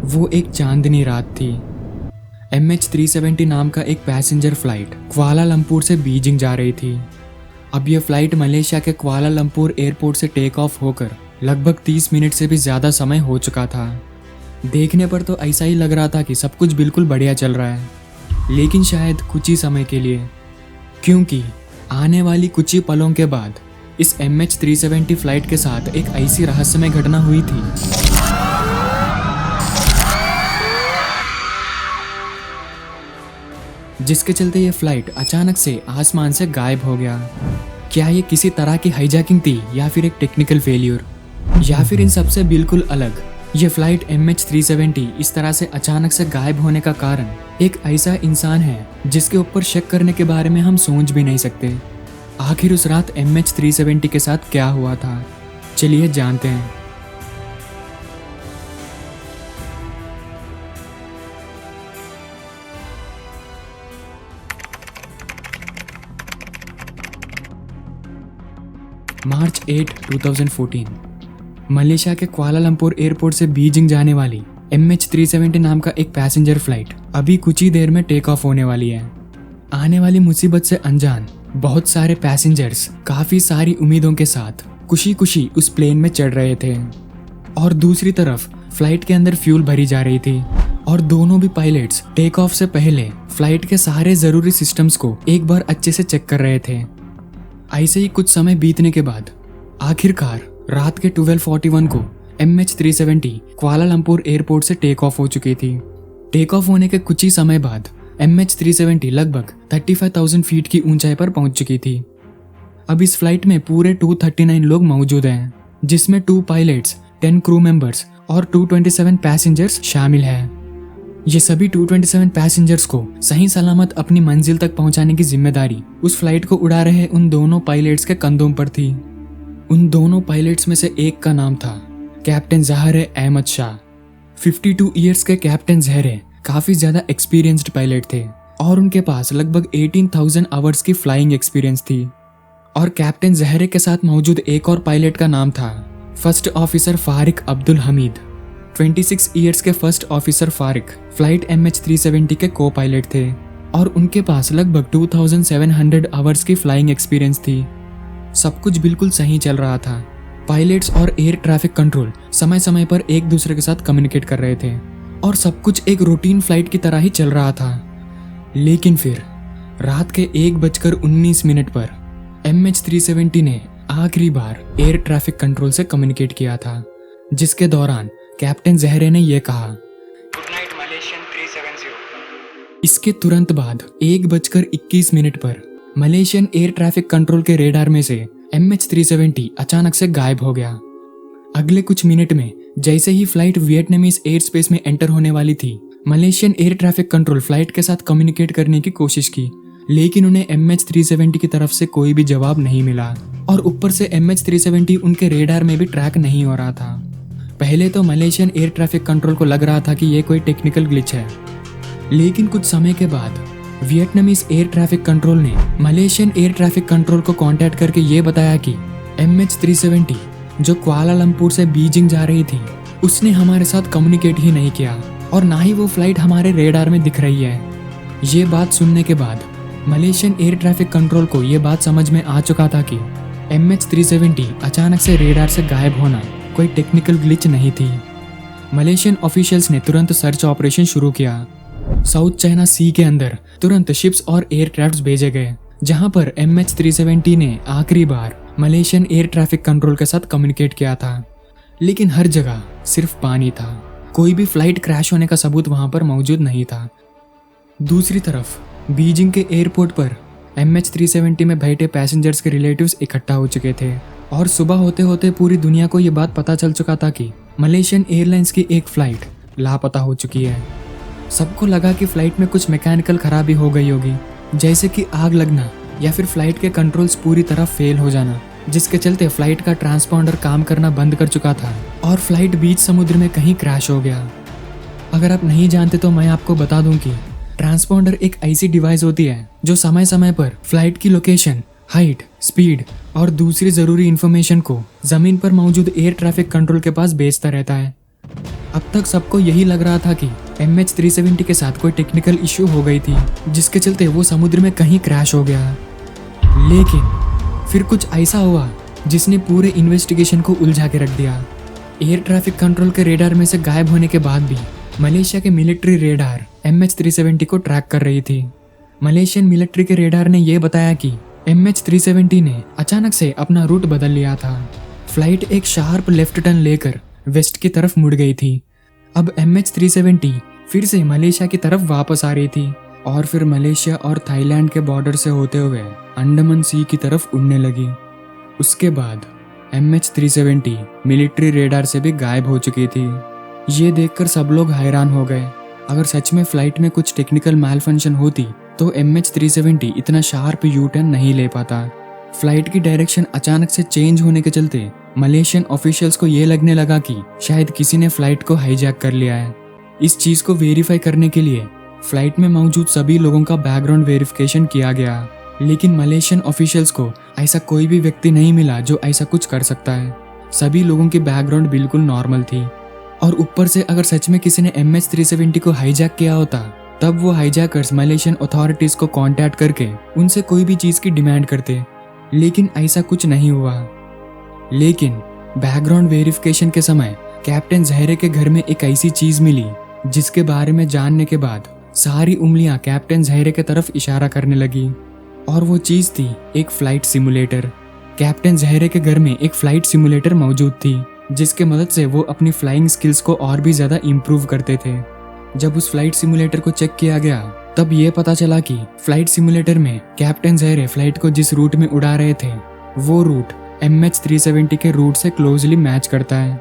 वो एक चांदनी रात थी। MH370 नाम का एक पैसेंजर फ्लाइट क्वालालंपुर से बीजिंग जा रही थी। अब यह फ्लाइट मलेशिया के क्वालालंपुर एयरपोर्ट से टेक ऑफ होकर लगभग 30 मिनट से भी ज़्यादा समय हो चुका था। देखने पर तो ऐसा ही लग रहा था कि सब कुछ बिल्कुल बढ़िया चल रहा है, लेकिन शायद कुछ ही समय के लिए, क्योंकि आने वाली कुछ ही पलों के बाद इस MH370 फ्लाइट के साथ एक ऐसी रहस्यमय घटना हुई थी जिसके चलते ये फ्लाइट अचानक से आसमान से गायब हो गया। क्या ये किसी तरह की हाईजैकिंग थी या फिर एक टेक्निकल फेलियर, या फिर इन सबसे बिल्कुल अलग ये फ्लाइट MH370 इस तरह से अचानक से गायब होने का कारण एक ऐसा इंसान है जिसके ऊपर शक करने के बारे में हम सोच भी नहीं सकते। आखिर उस रात MH370 के साथ क्या हुआ था, चलिए जानते हैं। मार्च 8, 2014 मलेशिया के क्वालालंपुर एयरपोर्ट से बीजिंग जाने वाली MH370 नाम का एक पैसेंजर फ्लाइट अभी कुछ ही देर में टेक ऑफ होने वाली है। आने वाली मुसीबत से अनजान बहुत सारे पैसेंजर्स काफी सारी उम्मीदों के साथ खुशी खुशी उस प्लेन में चढ़ रहे थे, और दूसरी तरफ फ्लाइट के अंदर फ्यूल भरी जा रही थी, और दोनों भी पायलट्स टेक ऑफ से पहले फ्लाइट के सारे जरूरी सिस्टम्स को एक बार अच्छे से चेक कर रहे थे। ऐसे ही कुछ समय बीतने के बाद आखिरकार रात के 12:41 को MH370 क्वालालंपुर एयरपोर्ट से टेक ऑफ हो चुकी थी। टेक ऑफ होने के कुछ ही समय बाद MH370 लगभग 35,000 फीट की ऊंचाई पर पहुंच चुकी थी। अब इस फ्लाइट में पूरे 239 लोग मौजूद हैं, जिसमें 2 पायलट्स, 10 क्रू मेंबर्स और 227 पैसेंजर्स शामिल हैं। ये सभी 227 पैसेंजर्स को सही सलामत अपनी मंजिल तक पहुंचाने की जिम्मेदारी उस फ्लाइट को उड़ा रहे उन दोनों पायलट्स के कंधों पर थी। उन दोनों पायलट्स में से एक का नाम था कैप्टन ज़हरे अहमद शाह। 52 ईयर्स के कैप्टन ज़हरे काफी ज्यादा एक्सपीरियंस्ड पायलट थे और उनके पास लगभग 18,000 आवर्स की फ्लाइंग एक्सपीरियंस थी। और कैप्टन ज़हरे के साथ मौजूद एक और पायलट का नाम था first officer Fariq Abdul Hamid. 26 years के first officer Fariq flight MH370 के को पायलट थे और उनके पास लगभग 2,700 आवर्स की फ्लाइंग एक्सपीरियंस थी। सब कुछ बिल्कुल सही चल रहा था। पायलट्स और एयर ट्रैफिक कंट्रोल समय समय पर एक दूसरे के साथ कम्युनिकेट कर रहे थे और सब कुछ एक रूटीन फ्लाइट की तरह ही चल रहा था। लेकिन फिर रात के 1:19 पर MH370 ने आखिरी बार एयर ट्रैफिक कंट्रोल से कम्युनिकेट किया था, जिसके दौरान कैप्टन ज़हरे ने यह कहा, गुड नाइट मलेशियन 370। इसके तुरंत बाद 1:21 पर मलेशियन एयर ट्रैफिक कंट्रोल के रेडार में से MH370 अचानक से गायब हो गया। अगले कुछ मिनट में जैसे ही फ्लाइट वियतनामीज एयर स्पेस में एंटर होने वाली थी, Malaysian air traffic control flight के साथ कम्युनिकेट करने की कोशिश की, लेकिन उन्हें MH370 की तरफ से कोई भी जवाब नहीं मिला और ऊपर से MH370 उनके रेडार में भी ट्रैक नहीं हो रहा था। पहले तो मलेशियन एयर ट्रैफिक कंट्रोल को लग रहा था कि यह कोई टेक्निकल ग्लिच है, लेकिन कुछ समय के बाद वियतनामीज एयर ट्रैफिक कंट्रोल ने मलेशियन एयर ट्रैफिक कंट्रोल को कांटेक्ट करके ये बताया कि MH370 जो क्वालालंपुर से बीजिंग जा रही थी, उसने हमारे साथ कम्युनिकेट ही नहीं किया और ना ही वो फ्लाइट हमारे रेडार में दिख रही है। ये बात सुनने के बाद मलेशियन एयर ट्रैफिक कंट्रोल को ये बात समझ में आ चुका था कि MH370 अचानक से रेडार से गायब होना कोई टेक्निकल ग्लिच नहीं थी। मलेशियन ऑफिशियल्स ने तुरंत सर्च ऑपरेशन शुरू किया। साउथ चाइना सी के अंदर तुरंत शिप्स और एयरक्राफ्ट्स भेजे गए, जहां पर MH370 ने आखिरी बार मलेशियन एयर ट्रैफिक कंट्रोल के साथ कम्युनिकेट किया था, लेकिन हर जगह सिर्फ पानी था। कोई भी फ्लाइट क्रैश होने का सबूत वहां पर मौजूद नहीं था। दूसरी तरफ बीजिंग के एयरपोर्ट पर MH370 में बैठे पैसेंजर्स के रिलेटिव्स इकट्ठा हो चुके थे और सुबह होते होते पूरी दुनिया को ये बात पता चल चुका था कि मलेशियन एयरलाइंस की एक फ्लाइट लापता हो चुकी है। सबको लगा कि फ्लाइट में कुछ मैकेनिकल खराबी हो गई होगी, जैसे कि आग लगना या फिर फ्लाइट के कंट्रोल्स पूरी तरह फेल हो जाना, जिसके चलते फ्लाइट का ट्रांसपॉन्डर काम करना बंद कर चुका था और फ्लाइट बीच समुद्र में कहीं क्रैश हो गया। अगर आप नहीं जानते तो मैं आपको बता दूं कि ट्रांसपॉन्डर एक ऐसी डिवाइस होती है जो समय समय पर फ्लाइट की लोकेशन, हाइट, स्पीड और दूसरी जरूरी इंफॉर्मेशन को जमीन पर मौजूद एयर ट्रैफिक कंट्रोल के पास भेजता रहता है। अब तक सबको यही लग रहा था कि MH370 के साथ कोई टेक्निकल इश्यू हो गई थी, जिसके चलते वो समुद्र में कहीं क्रैश हो गया। लेकिन फिर कुछ ऐसा हुआ जिसने पूरे इन्वेस्टिगेशन को उलझा के रख दिया। एयर ट्रैफिक कंट्रोल के रेडार में से गायब होने के बाद भी मलेशिया के मिलिट्री रेडार MH370 को ट्रैक कर रही थी। मलेशियन मिलिट्री के रेडार ने यह बताया कि MH370 ने अचानक से अपना रूट बदल लिया था। फ्लाइट एक शार्प लेफ्ट टर्न लेकर वेस्ट की तरफ मुड़ गई थी। अब MH370 फिर से मलेशिया की तरफ वापस आ रही थी और फिर मलेशिया और थाईलैंड के बॉर्डर से होते हुए अंडमान सी की तरफ उड़ने लगी। उसके बाद MH370 मिलिट्री रेडार से भी गायब हो चुकी थी। ये देखकर सब लोग हैरान हो गए। अगर सच में फ्लाइट में कुछ टेक्निकल मैलफंक्शन होती तो MH370 इतना शार्प यू टर्न नहीं ले पाता। फ्लाइट की डायरेक्शन अचानक से चेंज होने के चलते मलेशियन ऑफिशियल्स को ये लगने लगा कि शायद किसी ने फ्लाइट को हाईजैक कर लिया है। इस चीज को वेरीफाई करने के लिए फ्लाइट में मौजूद सभी लोगों का बैकग्राउंड वेरिफिकेशन किया गया, लेकिन मलेशियन ऑफिशियल्स को ऐसा कोई भी व्यक्ति नहीं मिला जो ऐसा कुछ कर सकता है। सभी लोगों की बैकग्राउंड बिल्कुल नॉर्मल थी और ऊपर से अगर सच में किसी ने MH370 को हाईजैक किया होता तब वो हाईजैकर्स मलेशियन अथॉरिटीज को कांटेक्ट करके उनसे कोई भी चीज की डिमांड करते, लेकिन ऐसा कुछ नहीं हुआ। लेकिन बैकग्राउंड वेरिफिकेशन के समय कैप्टन जहरे के घर में एक ऐसी चीज मिली जिसके बारे में जानने के बाद सारी उंगलियां कैप्टन जहरे के तरफ इशारा करने लगी, और वो चीज थी एक फ्लाइट सिमुलेटर। कैप्टन जहरे के घर में एक फ्लाइट सिमुलेटर मौजूद थी जिसके मदद से वो अपनी फ्लाइंग स्किल्स को और भी ज्यादा इम्प्रूव करते थे। जब उस फ्लाइट सिमुलेटर को चेक किया गया तब ये पता चला कि फ्लाइट सिमुलेटर में कैप्टन जहरे फ्लाइट को जिस रूट में उड़ा रहे थे वो रूट MH370 के रूट से क्लोजली मैच करता है।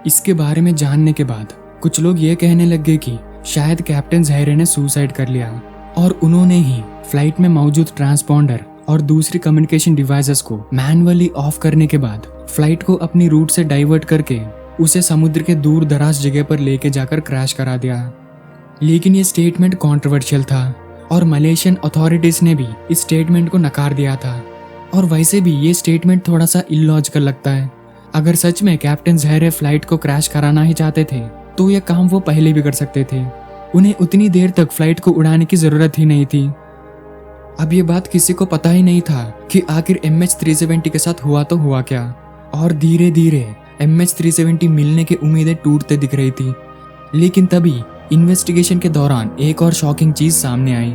इसके बारे में जानने के बाद कुछ लोग ये कहने लग गए कि शायद कैप्टन जहरे ने सुसाइड कर लिया और उन्होंने ही फ्लाइट में मौजूद ट्रांसपॉन्डर और दूसरी कम्युनिकेशन डिवाइसेस को मैनुअली ऑफ करने के बाद फ्लाइट को अपनी रूट से डाइवर्ट करके उसे समुद्र के दूर दराज जगह पर लेके जाकर क्रैश करा दिया। लेकिन ये स्टेटमेंट कंट्रोवर्शियल था और मलेशियन अथॉरिटीज ने भी इस स्टेटमेंट को नकार दिया था, और वैसे भी ये स्टेटमेंट थोड़ा सा इलॉजिकल लगता है। अगर सच में कैप्टन जहरे फ्लाइट को क्रैश कराना ही चाहते थे तो यह काम वो पहले भी कर सकते थे। उन्हें उतनी देर तक फ्लाइट को उड़ाने की जरूरत ही नहीं थी। अब ये बात किसी को पता ही नहीं था कि आखिर MH370 के साथ हुआ तो हुआ क्या, और धीरे धीरे MH370 मिलने की उम्मीदें टूटते दिख रही थी। लेकिन तभी इन्वेस्टिगेशन के दौरान एक और शॉकिंग चीज सामने आई,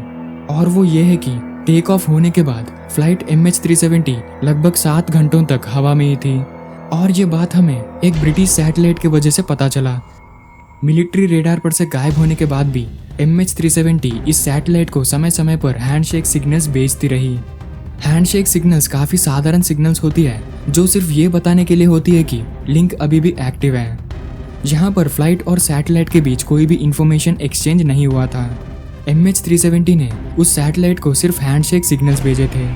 और वो ये है कि टेक ऑफ होने के बाद फ्लाइट MH370 लगभग 7 घंटों तक हवा में ही थी, और ये बात हमें एक ब्रिटिश सैटेलाइट की वजह से पता चला। मिलिट्री रेडार पर से गायब होने के बाद भी MH370 इस सैटेलाइट को समय समय पर हैंडशेक सिग्नल्स भेजती रही। हैंडशेक सिग्नल्स काफी साधारण सिग्नल्स होती है जो सिर्फ ये बताने के लिए होती है कि लिंक अभी भी एक्टिव है। यहाँ पर फ्लाइट और सैटेलाइट के बीच कोई भी इंफॉर्मेशन एक्सचेंज नहीं हुआ था। MH370 ने उस सैटेलाइट को सिर्फ हैंडशेक सिग्नल्स भेजे थे।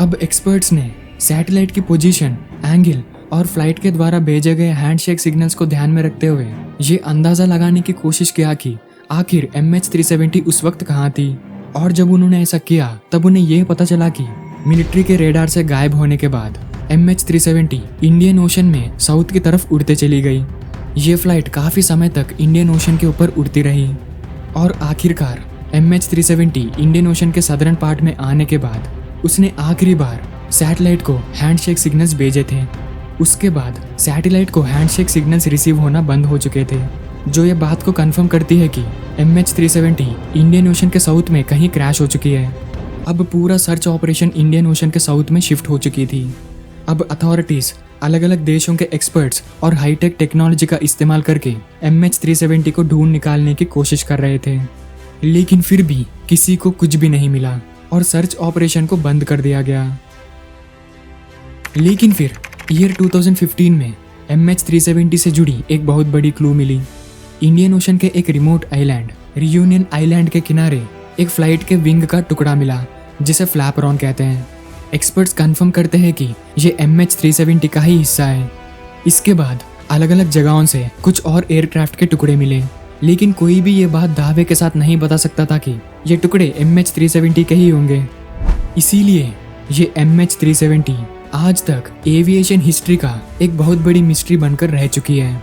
अब एक्सपर्ट्स ने सैटेलाइट की पोजीशन, एंगल और फ्लाइट के द्वारा भेजे गए हैंडशेक सिग्नल्स को ध्यान में रखते हुए ये अंदाजा लगाने की कोशिश किया कि आखिर MH370 उस वक्त कहाँ थी। और जब उन्होंने ऐसा किया तब उन्हें यह पता चला कि मिलिट्री के रेडार से गायब होने के बाद MH370 इंडियन ओशन में साउथ की तरफ उड़ते चली गई। ये फ्लाइट काफी समय तक इंडियन ओशन के ऊपर उड़ती रही, और आखिरकार MH370 इंडियन ओशन के सदर्न पार्ट में आने के बाद उसने आखिरी बार सैटेलाइट को हैंडशेक सिग्नल्स भेजे थे। उसके बाद सैटेलाइट को हैंडशेक सिग्नल्स रिसीव होना बंद हो चुके थे, जो ये बात को कंफर्म करती है कि MH370 इंडियन ओशन के साउथ में कहीं क्रैश हो चुकी है। अब पूरा सर्च ऑपरेशन इंडियन ओशन के साउथ में शिफ्ट हो चुकी थी। अब अथॉरिटीज अलग अलग देशों के एक्सपर्ट्स और हाईटेक टेक्नोलॉजी का इस्तेमाल करके MH370 को ढूंढ निकालने की कोशिश कर रहे थे, लेकिन फिर भी किसी को कुछ भी नहीं मिला और सर्च ऑपरेशन को बंद कर दिया गया। लेकिन फिर ईयर 2015 में MH370 से जुड़ी एक बहुत बड़ी क्लू मिली। इंडियन ओशन के एक रिमोट आइलैंड रियूनियन आइलैंड के किनारे एक फ्लाइट के विंग का टुकड़ा मिला जिसे फ्लैपरॉन कहते हैं। एक्सपर्ट्स कंफर्म करते हैं कि ये MH370 का ही हिस्सा है। इसके बाद अलग अलग जगहों से कुछ और एयरक्राफ्ट के टुकड़े मिले, लेकिन कोई भी ये बात दावे के साथ नहीं बता सकता था कि ये टुकड़े MH370 के ही होंगे। इसीलिए ये MH370 आज तक एविएशन हिस्ट्री का एक बहुत बड़ी मिस्ट्री बनकर रह चुकी है।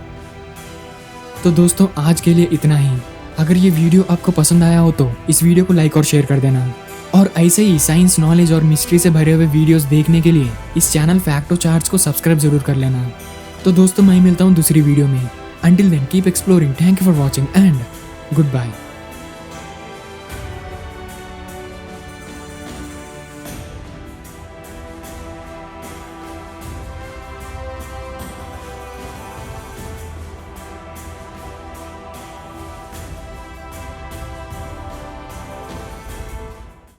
तो दोस्तों आज के लिए इतना ही। अगर ये वीडियो आपको पसंद आया हो तो इस वीडियो को लाइक और शेयर कर देना, और ऐसे ही साइंस, नॉलेज और मिस्ट्री से भरे हुए वीडियोस देखने के लिए इस चैनल फैक्टो चार्ट्स को सब्सक्राइब जरूर कर लेना। तो दोस्तों मैं मिलता हूँ दूसरी वीडियो में। Until then keep exploring, thank you for watching and good bye.